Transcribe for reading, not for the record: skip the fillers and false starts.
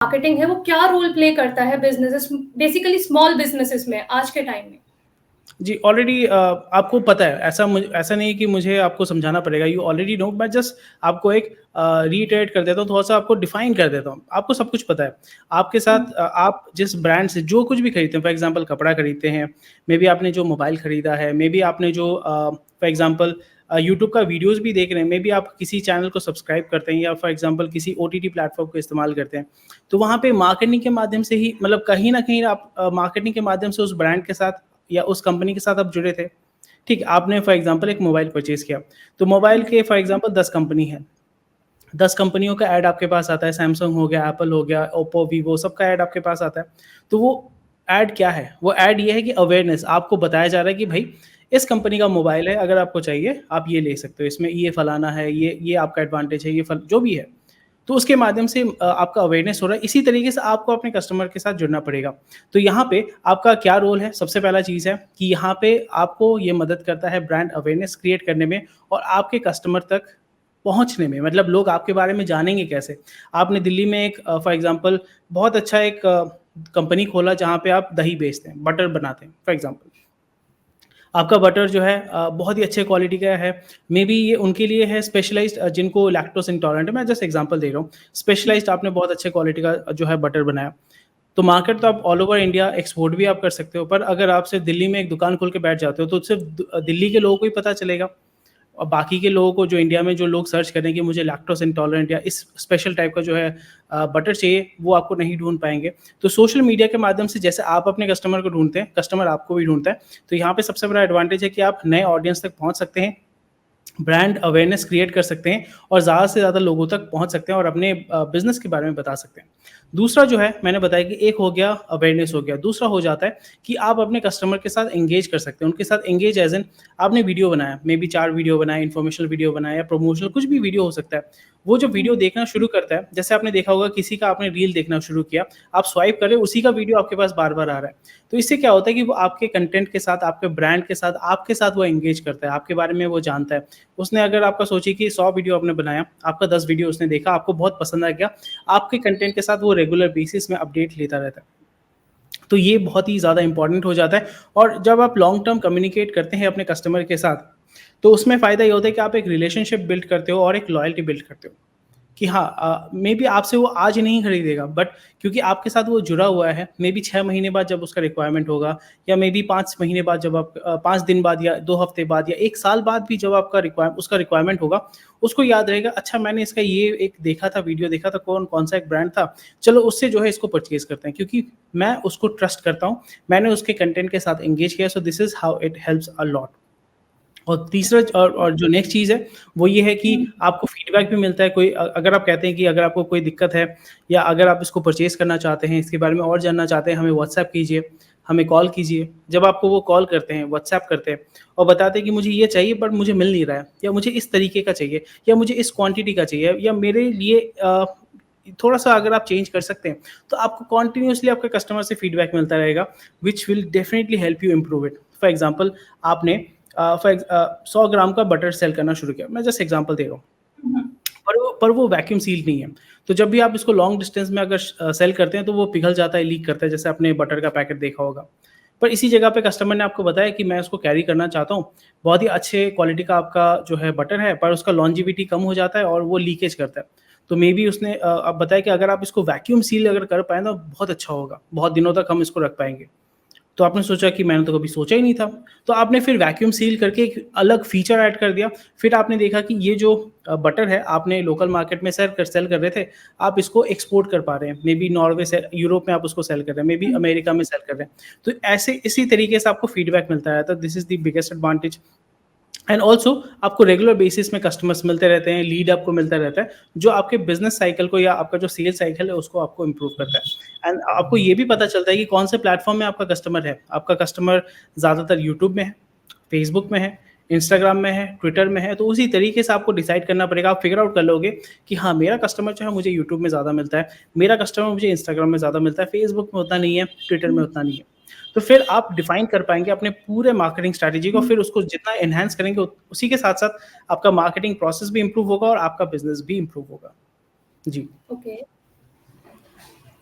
Marketing है वो क्या रोल प्ले करता है बिजनेसेस, बेसिकली स्मॉल बिजनेसेस में आज के टाइम में? जी, ऑलरेडी आपको पता है, ऐसा नहीं है कि मुझे आपको समझाना पड़ेगा, यू ऑलरेडी नो। मैं जस्ट आपको एक रिइटरेट कर देता हूँ, थोड़ा-सा आपको डिफाइन कर देता हूँ। आपको सब कुछ पता है। आपके साथ आप जिस ब्रांड से जो कुछ भी खरीदते हैं, फॉर एग्ज़ाम्पल कपड़ा खरीदते हैं, मेबी आपने जो मोबाइल खरीदा है, मेबी आपने जो फॉर एग्ज़ाम्पल यूट्यूब का वीडियोज़ भी देख रहे हैं, मेबी आप किसी चैनल को सब्सक्राइब करते हैं या फॉर एग्ज़ाम्पल किसी ओटीटी प्लेटफ़ॉर्म को इस्तेमाल करते हैं। तो वहाँ पे मार्केटिंग के माध्यम से ही, मतलब कहीं न कहीं आप मार्केटिंग के माध्यम से उस ब्रांड के साथ या उस कंपनी के साथ आप जुड़े थे। ठीक है, आपने फॉर एग्ज़ाम्पल एक मोबाइल परचेज़ किया, तो मोबाइल के फॉर एग्ज़ाम्पल 10 कंपनी है, 10 कंपनियों का ऐड आपके पास आता है, सैमसंग हो गया, एप्पल हो गया, ओप्पो, वीवो, सबका ऐड आपके पास आता है। तो वो ऐड क्या है? वो ऐड ये है कि अवेयरनेस, आपको बताया जा रहा है कि भई इस कंपनी का मोबाइल है, अगर आपको चाहिए आप ये ले सकते हो, इसमें ये फलाना है, ये आपका एडवांटेज है, ये फल जो भी है। तो उसके माध्यम से आपका अवेयरनेस हो रहा है। इसी तरीके से आपको अपने कस्टमर के साथ जुड़ना पड़ेगा। तो यहाँ पे आपका क्या रोल है? सबसे पहला चीज़ है कि यहाँ पे आपको ये मदद करता है ब्रांड अवेयरनेस क्रिएट करने में और आपके कस्टमर तक पहुँचने में। मतलब लोग आपके बारे में जानेंगे कैसे? आपने दिल्ली में एक फॉर एग्ज़ाम्पल बहुत अच्छा एक कंपनी खोला जहाँ पे आप दही बेचते हैं, बटर बनाते हैं फॉर एग्ज़ाम्पल। आपका बटर जो है बहुत ही अच्छे क्वालिटी का है। मेबी ये उनके लिए है स्पेशलाइज़्ड, जिनको लैक्टोज़ इंटॉलरेंट है, मैं जस्ट एग्ज़ाम्पल दे रहा हूँ। स्पेशलाइज़्ड आपने बहुत अच्छे क्वालिटी का जो है बटर बनाया। तो मार्केट तो आप ऑल ओवर इंडिया एक्सपोर्ट भी आप कर सकते हो, पर अगर आप सिर्फ़ दिल्ली में एक दुकान खोल के बैठ जाते हो, तो सिर्फ़ दिल्ली के लोगों को ही पता चलेगा। और बाकी के लोगों को, जो इंडिया में जो लोग सर्च करें कि मुझे लैक्टोज़ इंटॉलरेंट या इस स्पेशल टाइप का जो है बटर चाहिए, वो आपको नहीं ढूँढ पाएँगे। तो सोशल मीडिया के माध्यम से जैसे आप अपने कस्टमर को ढूँढते हैं, कस्टमर आपको भी ढूँढता है। तो यहाँ पे सबसे बड़ा एडवांटेज है कि आप नए ऑडियंस तक पहुँच सकते हैं, ब्रांड अवेयरनेस क्रिएट कर सकते हैं और ज़्यादा से ज़्यादा लोगों तक पहुँच सकते हैं और अपने बिज़नेस के बारे में बता सकते हैं। दूसरा जो है, मैंने बताया कि एक हो गया अवेयरनेस हो गया, दूसरा हो जाता है कि आप अपने कस्टमर के साथ एंगेज कर सकते हैं। उनके साथ एंगेज एज़ इन आपने वीडियो बनाया, मेबी 4 वीडियो बनाए, इन्फॉर्मेशनल वीडियो बनाया या प्रमोशनल, कुछ भी वीडियो हो सकता है। वो जो वीडियो देखना शुरू करता है, जैसे आपने देखा होगा किसी का आपने रील देखना शुरू किया, आप स्वाइप कर रहे हो, उसी का वीडियो आपके पास बार-बार आ रहा है। तो इससे क्या होता है कि वो आपके कंटेंट के साथ, आपके ब्रांड के साथ, आपके साथ वो एंगेज करता है, आपके बारे में वो जानता है। उसने अगर आपका सोचिए कि 100 वीडियो आपने बनाया, आपका 10 वीडियो उसने देखा, आपको बहुत पसंद आ गया, आपके कंटेंट के साथ वो रेगुलर बेसिस में अपडेट लेता रहता है। तो ये बहुत ही ज़्यादा इंपॉर्टेंट हो जाता है और जब आप लॉन्ग टर्म कम्युनिकेट करते हैं अपने कस्टमर के साथ, तो उसमें फ़ायदा ये होता है कि आप एक रिलेशनशिप बिल्ड करते हो और एक लॉयल्टी बिल्ड करते हो। कि हाँ, मेबी आपसे वो आज नहीं खरीदेगा, बट क्योंकि आपके साथ वो जुड़ा हुआ है, मेबी 6 महीने बाद जब उसका रिक्वायरमेंट होगा या मेबी 5 महीने बाद, जब आप 5 दिन बाद या 2 हफ्ते बाद या 1 साल बाद भी जब आपका उसका रिक्वायरमेंट होगा, उसको याद रहेगा, अच्छा मैंने इसका ये एक देखा था, वीडियो देखा था, कौन-सा एक ब्रांड था, चलो उससे जो है इसको परचेज़ करते हैं क्योंकि मैं उसको ट्रस्ट करता हूँ, मैंने उसके कंटेंट के साथ एंगेज किया, so this is how it helps a lot. और तीसरा और जो नेक्स्ट चीज़ है, वो ये है कि आपको फीडबैक भी मिलता है। अगर आप कहते हैं कि अगर आपको कोई दिक्कत है या अगर आप इसको परचेज़ करना चाहते हैं, इसके बारे में और जानना चाहते हैं, हमें व्हाट्सएप कीजिए, हमें कॉल कीजिए। जब आपको वो कॉल करते हैं, व्हाट्सएप करते हैं और बताते हैं कि मुझे ये चाहिए बट मुझे मिल नहीं रहा है, या मुझे इस तरीके का चाहिए, या मुझे इस क्वांटिटी का चाहिए, या मेरे लिए थोड़ा-सा अगर आप चेंज कर सकते हैं, तो आपको कंटीन्यूअसली आपके कस्टमर से फीडबैक मिलता रहेगा, which will definitely help you improve it. For example, आपने 100 ग्राम का बटर सेल करना शुरू किया, मैं जस्ट एग्ज़ाम्पल दे रहा हूँ। पर वो वैक्यूम सील्ड नहीं है। तो जब भी आप इसको लॉन्ग डिस्टेंस में अगर सेल करते हैं, तो वो पिघल जाता है, लीक करता है, जैसे आपने बटर का पैकेट देखा होगा। पर इसी जगह पे कस्टमर ने आपको बताया कि मैं उसको कैरी करना चाहता हूँ, बहुत ही अच्छे क्वालिटी का आपका जो है बटर है, पर उसका लॉन्जेविटी कम हो जाता है और वो लीकेज करता है। तो मेबी उसने अब बताया कि अगर आप इसको वैक्यूम सील अगर कर पाएँ तो बहुत अच्छा होगा, बहुत दिनों तक हम इसको रख पाएँगे। तो आपने सोचा कि मैंने तो कभी सोचा ही नहीं था। तो आपने फिर वैक्यूम सील करके एक अलग फीचर ऐड कर दिया। फिर आपने देखा कि ये जो बटर है, आपने लोकल मार्केट में सेल कर रहे थे, आप इसको एक्सपोर्ट कर पा रहे हैं। मेबी नॉर्वे से यूरोप में आप उसको सेल कर रहे हैं, मेबी अमेरिका में सेल कर रहे हैं। तो ऐसे इसी तरीके से आपको फीडबैक मिलता रहता है। This is the biggest advantage. And also आपको रेगुलर बेसिस में कस्टमर्स मिलते रहते हैं, लीड आपको मिलता रहता है, जो आपके बिज़नेस साइकिल को या आपका जो सेल्स साइकिल है, उसको आपको इम्प्रूव करता है। एंड आपको ये भी पता चलता है कि कौन से प्लेटफ़ॉर्म में आपका कस्टमर है। आपका कस्टमर ज़्यादातर यूट्यूब में है, फेसबुक में है, इंस्टाग्राम में है, ट्विटर में है, तो उसी तरीके से आपको डिसाइड करना पड़ेगा। आप फिगर आउट कर लोगे कि हाँ, मेरा कस्टमर जो है मुझे यूट्यूब में ज़्यादा मिलता है, मेरा कस्टमर मुझे इंस्टाग्राम में ज़्यादा मिलता है, फेसबुक में उतना नहीं है, ट्विटर में उतना नहीं है। तो फिर आप डिफाइन कर पाएँगे अपने पूरे मार्केटिंग स्ट्रैटेजी को, फिर उसको जितना एनहांस करेंगे उसी के साथ-साथ आपका मार्केटिंग प्रोसेस भी इम्प्रूव होगा और आपका बिज़नेस भी इम्प्रूव होगा। जी। ओके।